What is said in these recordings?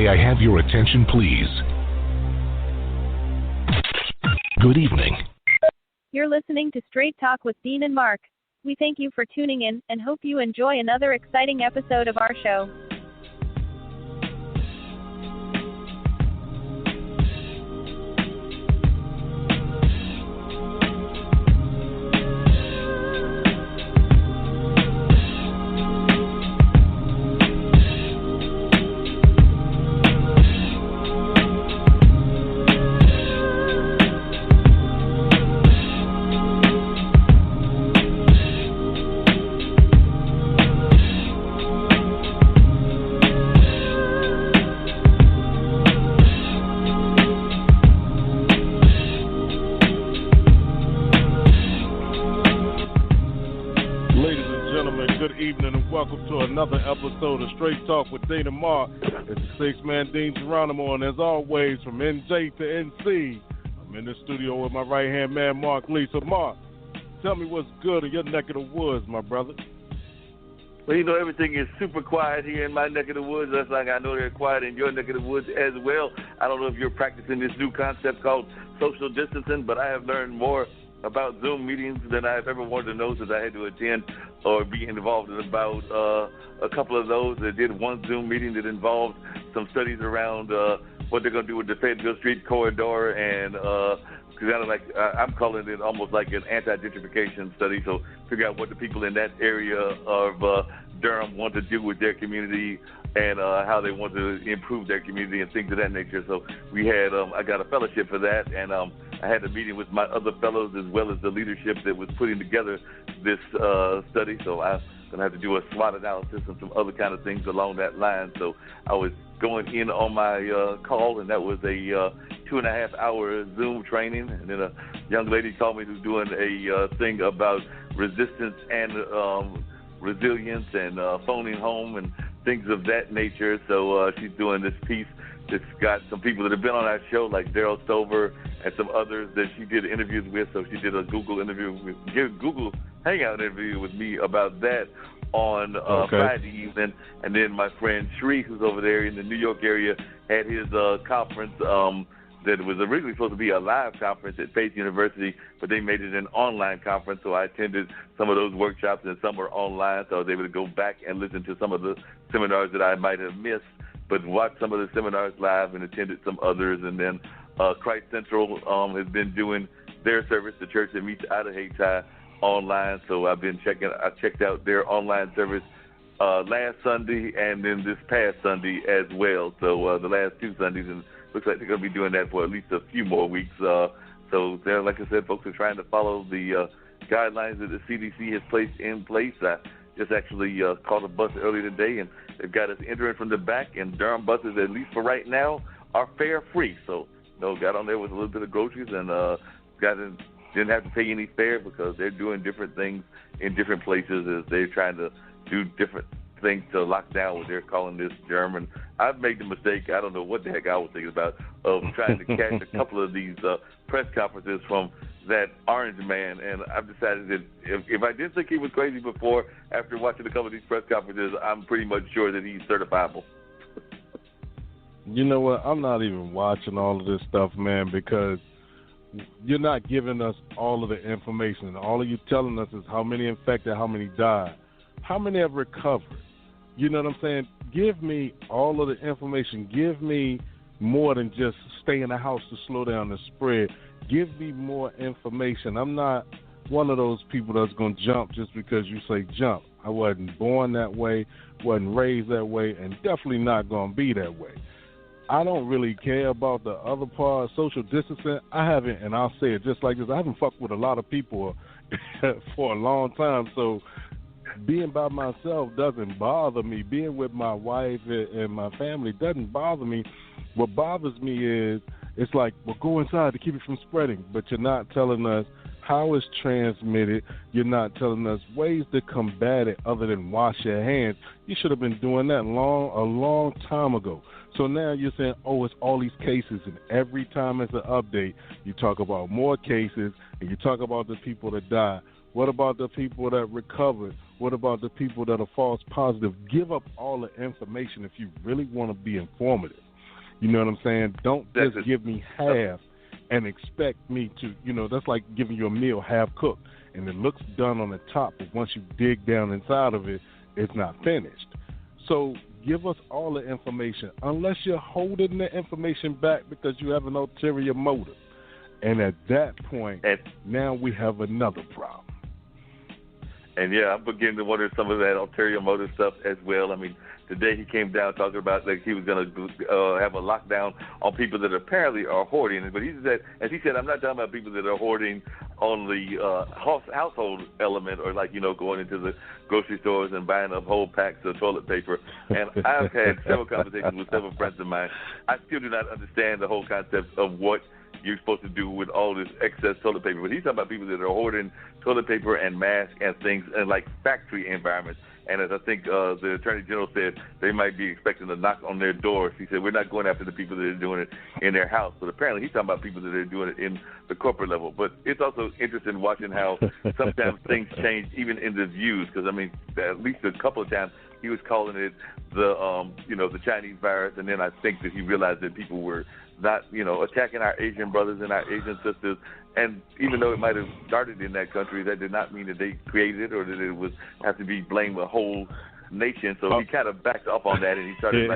May I have your attention, please? Good evening. You're listening to Straight Talk with Dean and Mark. We thank you for tuning in and hope you enjoy another exciting episode of our show. Another episode of Straight Talk with Dean and Mark. It's the six-man Dean Geronimo, and as always, from NJ to NC, I'm in the studio with my right-hand man, Mark Lee. So, Mark, tell me what's good in your neck of the woods, my brother. Well, you know, everything is super quiet here in my neck of the woods. That's like I know they're quiet in your neck of the woods as well. I don't know if you're practicing this new concept called social distancing, but I have learned more about Zoom meetings than I've ever wanted to know, since I had to attend or be involved in about a couple of those. I did one Zoom meeting that involved some studies around what they're going to do with the Fayetteville Street corridor, and kind of like I'm calling it almost like an anti-gentrification study, so figure out what the people in that area of Durham want to do with their community and how they want to improve their community and things of that nature. So we had, I got a fellowship for that, and I had a meeting with my other fellows as well as the leadership that was putting together this study. So I'm going to have to do a SWOT analysis and some other kind of things along that line. So I was going in on my call, and that was a 2.5-hour Zoom training. And then a young lady called me who's doing a thing about resistance and resilience and phoning home and things of that nature. So she's doing this piece that's got some people that have been on our show, like Daryl Stover and some others that she did interviews with. So she did a Google Hangout interview with me about that on Friday evening. And then my friend Shree, who's over there in the New York area, had his conference that was originally supposed to be a live conference at Pace University, but they made it an online conference. So I attended some of those workshops, and some were online, so I was able to go back and listen to some of the seminars that I might have missed, but watched some of the seminars live and attended some others. And then Christ Central has been doing their service, the church that meets out of Hayti, online. So I checked out their online service last Sunday and then this past Sunday as well. So the last 2 Sundays, and looks like they're going to be doing that for at least a few more weeks. So there, like I said, folks are trying to follow the guidelines that the CDC has placed in place. I just actually caught a bus earlier today, and they've got us entering from the back, and Durham buses, at least for right now, are fare free. So, got on there with a little bit of groceries, and didn't have to pay any fare because they're doing different things in different places as they're trying to do different things to lock down what they're calling this German. I've made the mistake, I don't know what the heck I was thinking about, of trying to catch a couple of these press conferences from that orange man, and I've decided that if I didn't think he was crazy before, after watching a couple of these press conferences, I'm pretty much sure that he's certifiable. You know what? I'm not even watching all of this stuff, man, because you're not giving us all of the information. All of you telling us is how many infected, how many died, how many have recovered. You know what I'm saying? Give me all of the information. Give me more than just stay in the house to slow down the spread. Give me more information. I'm not one of those people that's going to jump just because you say jump. I wasn't born that way, wasn't raised that way, and definitely not going to be that way. I don't really care about the other part, social distancing. I haven't, and I'll say it just like this, I haven't fucked with a lot of people for a long time, so being by myself doesn't bother me. Being with my wife and my family doesn't bother me. What bothers me is it's like, well, go inside to keep it from spreading, but you're not telling us how it's transmitted. You're not telling us ways to combat it other than wash your hands. You should have been doing that a long time ago. So now you're saying, oh, it's all these cases, and every time it's an update, you talk about more cases, and you talk about the people that died. What about the people that recovered? What about the people that are false positive? Give up all the information if you really want to be informative. You know what I'm saying? Don't That's just give me half and expect me to, that's like giving you a meal half cooked. And it looks done on the top, but once you dig down inside of it, it's not finished. So give us all the information, unless you're holding the information back because you have an ulterior motive. And at that point, now we have another problem. And, yeah, I'm beginning to wonder some of that ulterior motive stuff as well. I mean, today he came down talking about like he was going to have a lockdown on people that apparently are hoarding. But he said, as he said, I'm not talking about people that are hoarding on the household element or like, going into the grocery stores and buying up whole packs of toilet paper. And I've had several conversations with several friends of mine. I still do not understand the whole concept of what you're supposed to do with all this excess toilet paper. But he's talking about people that are hoarding toilet paper and masks and things in like factory environments. And as I think the Attorney General said, they might be expecting a knock on their doors. He said, we're not going after the people that are doing it in their house. But apparently he's talking about people that are doing it in the corporate level. But it's also interesting watching how sometimes things change even in the views. Because, I mean, at least a couple of times he was calling it the Chinese virus. And then I think that he realized that people were not, attacking our Asian brothers and our Asian sisters. And even though it might have started in that country, that did not mean that they created it or that it was have to be blamed a whole nation. So he kind of backed up on that and he started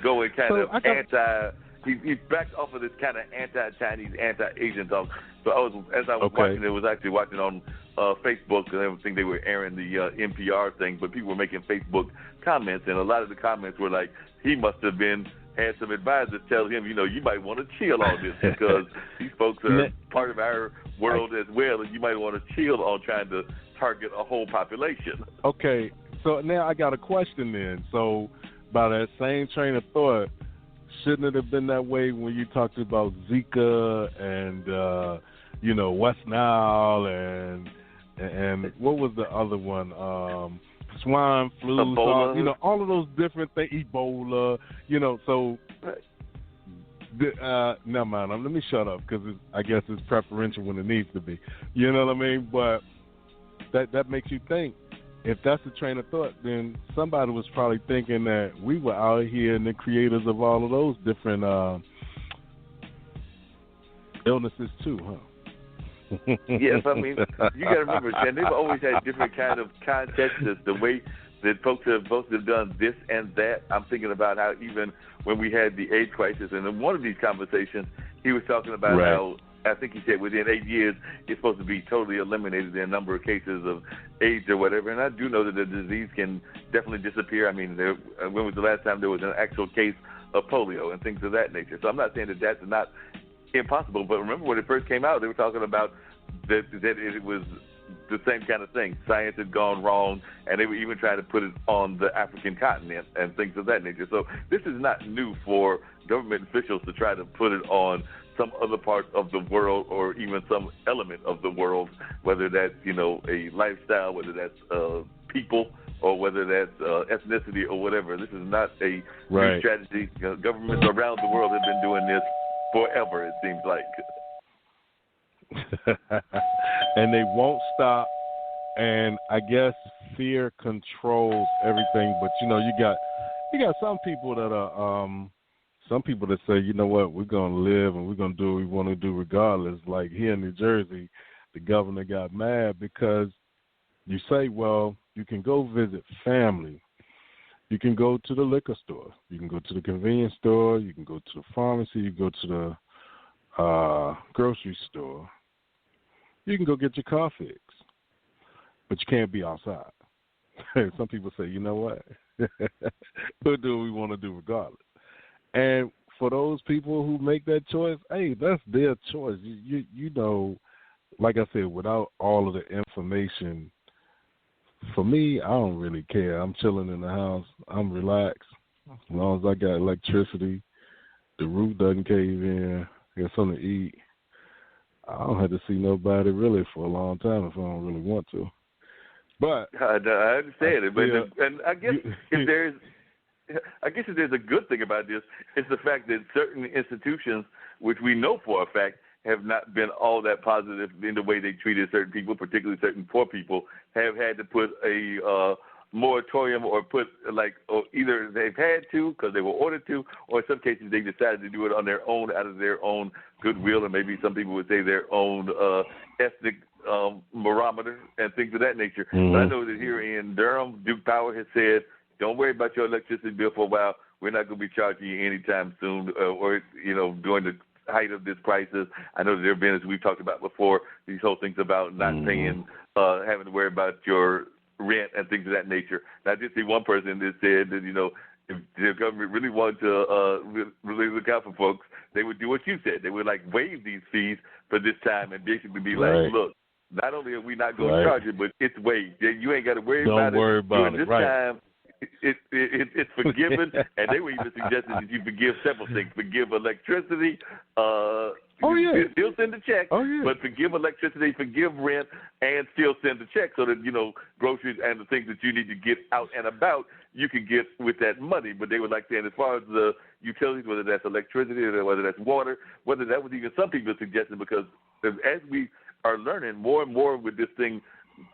going kind of anti. He backed off of this kind of anti-Chinese, anti-Asian talk. So as I was watching, it was actually watching on Facebook, because I think they were airing the NPR thing, but people were making Facebook comments, and a lot of the comments were like, he must have had some advisors tell him, you might want to chill on this because these folks are part of our world as well, and you might want to chill on trying to target a whole population. Okay, so now I got a question then. So by that same train of thought, shouldn't it have been that way when you talked about Zika and, West Nile and what was the other one? Swine flu, Ebola. all of those different things, Ebola, so never mind. Let me shut up because I guess it's preferential when it needs to be. You know what I mean? But that makes you think. If that's the train of thought, then somebody was probably thinking that we were out here and the creators of all of those different illnesses too, huh? Yes, I mean, you got to remember, Jen, they've always had different kind of contexts, the way that folks have both have done this and that. I'm thinking about how even when we had the AIDS crisis, and in one of these conversations, he was talking about how, I think he said within 8 years, it's supposed to be totally eliminated in a number of cases of AIDS or whatever. And I do know that the disease can definitely disappear. I mean, when was the last time there was an actual case of polio and things of that nature? So I'm not saying that that's not impossible, but remember when it first came out, they were talking about that it was the same kind of thing. Science had gone wrong, and they were even trying to put it on the African continent and things of that nature. So this is not new for government officials to try to put it on some other part of the world or even some element of the world, whether that's, a lifestyle, whether that's people, or whether that's ethnicity or whatever. This is not a new strategy. Governments around the world have been doing this forever, it seems like. And they won't stop. And I guess fear controls everything. But you got some people that are that say, you know what, we're gonna live and we're gonna do what we want to do regardless. Like here in New Jersey, the governor got mad because you say, well, you can go visit family. You can go to the liquor store. You can go to the convenience store. You can go to the pharmacy. You can go to the grocery store. You can go get your car fixed. But you can't be outside. Some people say, you know what? We'll do what we want to do regardless. And for those people who make that choice, hey, that's their choice. Like I said, without all of the information, for me, I don't really care. I'm chilling in the house. I'm relaxed. As long as I got electricity, the roof doesn't cave in, I got something to eat, I don't have to see nobody really for a long time if I don't really want to. But I understand it. But and I guess if there's a good thing about this, it's the fact that certain institutions, which we know for a fact, have not been all that positive in the way they treated certain people, particularly certain poor people, have had to put a moratorium or put or either they've had to because they were ordered to, or in some cases they decided to do it on their own out of their own goodwill, or maybe some people would say their own ethnic barometer and things of that nature. Mm-hmm. But I know that here in Durham, Duke Power has said, don't worry about your electricity bill for a while. We're not going to be charging you anytime soon, or during the height of this crisis. I know that there have been, as we've talked about before, these whole things about not paying, having to worry about your rent and things of that nature. And I did see one person that said that, if the government really wanted to really look out for folks, they would do what you said. They would waive these fees for this time and basically be like, look, not only are we not going to charge it, but it's waived. You ain't got to worry about it. Don't worry about it. This time, it's forgiven, and they were even suggesting that you forgive several things. Forgive electricity. Still send a check, but forgive electricity, forgive rent, and still send a check so that, groceries and the things that you need to get out and about, you can get with that money. But they were saying as far as the utilities, whether that's electricity or whether that's water, whether that was even some people suggesting, because as we are learning more and more with this thing,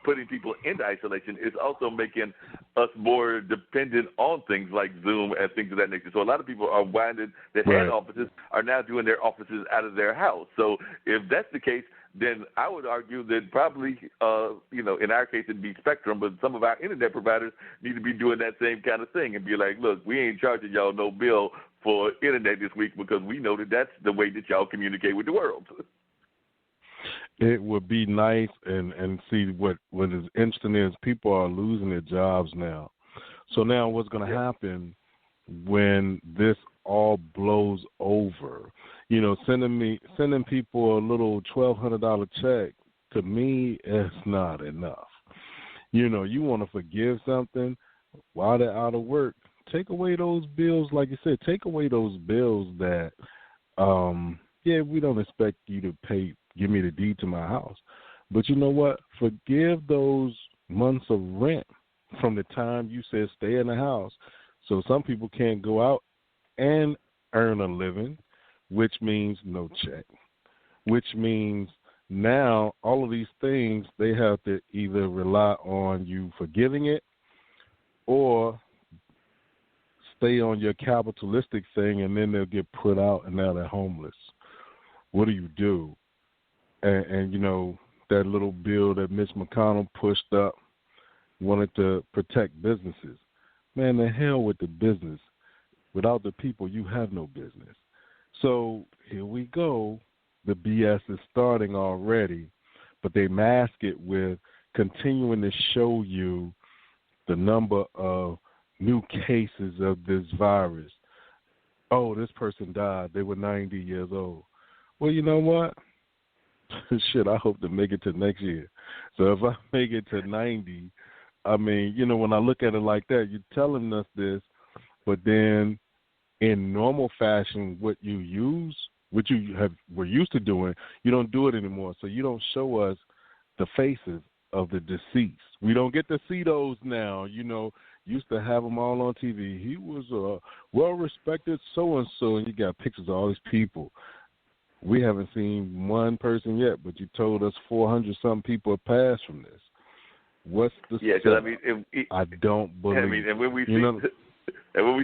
putting people into isolation, is also making us more dependent on things like Zoom and things of that nature. So a lot of people are that had offices are now doing their offices out of their house. So if that's the case, then I would argue that probably, in our case it'd be Spectrum, but some of our internet providers need to be doing that same kind of thing and be like, look, we ain't charging y'all no bill for internet this week because we know that that's the way that y'all communicate with the world. It would be nice, and see what is interesting is people are losing their jobs now. So now what's going to happen when this all blows over? Sending people a little $1,200 check, to me, is not enough. You want to forgive something while they're out of work. Take away those bills, like you said. Take away those bills that, we don't expect you to pay. Give me the deed to my house. But you know what? Forgive those months of rent from the time you said stay in the house. So some people can't go out and earn a living, which means no check, which means now all of these things, they have to either rely on you forgiving it or stay on your capitalistic thing, and then they'll get put out and now they're homeless. What do you do? And that little bill that Mitch McConnell pushed up wanted to protect businesses. Man, the hell with the business. Without the people, you have no business. So here we go. The BS is starting already, but they mask it with continuing to show you the number of new cases of this virus. Oh, this person died. They were 90 years old. Well, you know what? Shit, I hope to make it to next year. So if I make it to 90, when I look at it like that, you're telling us this, but then in normal fashion, what you were used to doing, you don't do it anymore. So you don't show us the faces of the deceased. We don't get to see those now. Used to have them all on TV. He was a well-respected so-and-so, and you got pictures of all these people. We haven't seen one person yet, but you told us 400-something people have passed from this. What's the I don't believe. And when we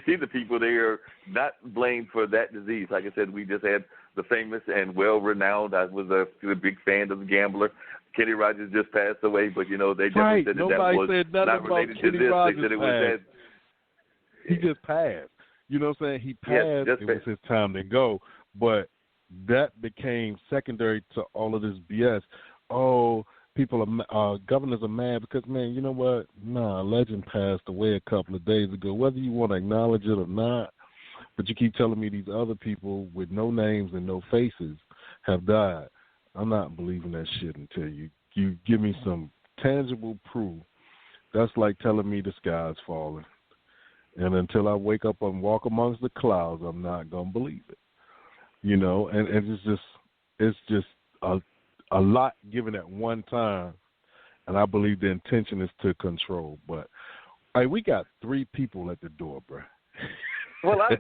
see the people, they are not blamed for that disease. Like I said, we just had the famous and well-renowned. I was a big fan of the gambler. Kenny Rogers just passed away, but they definitely said that was not related to this. They said it was that. He just passed. You know what I'm saying? He passed. It was his time to go, but that became secondary to all of this BS. Oh, governors are mad because, man, you know what? Nah, a legend passed away a couple of days ago. Whether you want to acknowledge it or not, but you keep telling me these other people with no names and no faces have died. I'm not believing that shit until you give me some tangible proof. That's like telling me the sky's falling. And until I wake up and walk amongst the clouds, I'm not going to believe it. And it's just a lot given at one time, and I believe the intention is to control. But we got 3 people at the door, bro. Well, I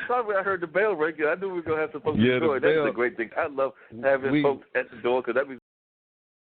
thought I heard the bell ring. I knew we were going to have some folks at the door. That's the great thing. I love having folks at the door because that means